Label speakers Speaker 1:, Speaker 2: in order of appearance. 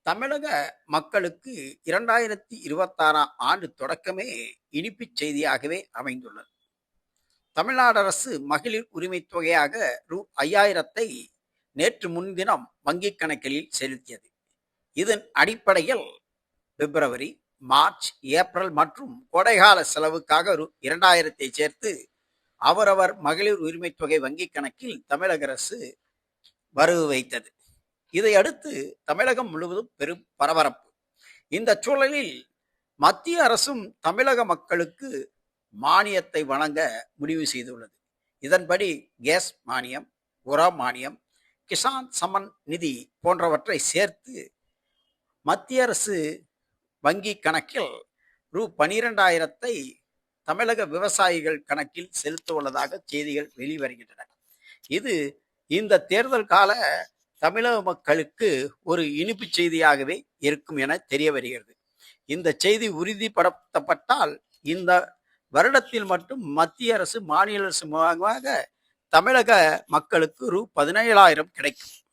Speaker 1: தமிழக மக்களுக்கு 2026ஆம் ஆண்டு தொடக்கமே இனிப்புச் செய்தியாகவே அமைந்துள்ளது. தமிழ்நாடு அரசு மகளிர் உரிமைத் தொகையாக ரூ. 5000 நேற்று முன்தினம் வங்கிக் கணக்கில் செலுத்தியது. இதன் அடிப்படையில் பிப்ரவரி, மார்ச், ஏப்ரல் மற்றும் கோடைகால செலவுக்காக ரூ. 2000 சேர்த்து அவரவர் மகளிர் உரிமைத் தொகை வங்கிக் கணக்கில் தமிழக அரசு வரவு வைத்தது. இதையடுத்து தமிழகம் முழுவதும் பெரும் பரபரப்பு. இந்த சூழலில் மத்திய அரசும் தமிழக மக்களுக்கு மானியத்தை வழங்க முடிவு செய்துள்ளது. இதன்படி கேஸ் மானியம், உர மானியம், கிசான் சம்மன் நிதி போன்றவற்றை சேர்த்து மத்திய அரசு வங்கி கணக்கில் ரூ. 12,000 தமிழக விவசாயிகள் கணக்கில் செலுத்த உள்ளதாக செய்திகள் வெளிவருகின்றன. இது இந்த தேர்தல் கால தமிழக மக்களுக்கு ஒரு இனிப்பு செய்தியாகவே இருக்கும் என தெரிய வருகிறது. இந்த செய்தி உறுதிப்படுத்தப்பட்டால் இந்த வருடத்தில் மட்டும் மத்திய அரசு, மாநில அரசு மூலமாக தமிழக மக்களுக்கு ரூ. 17,000 கிடைக்கும்.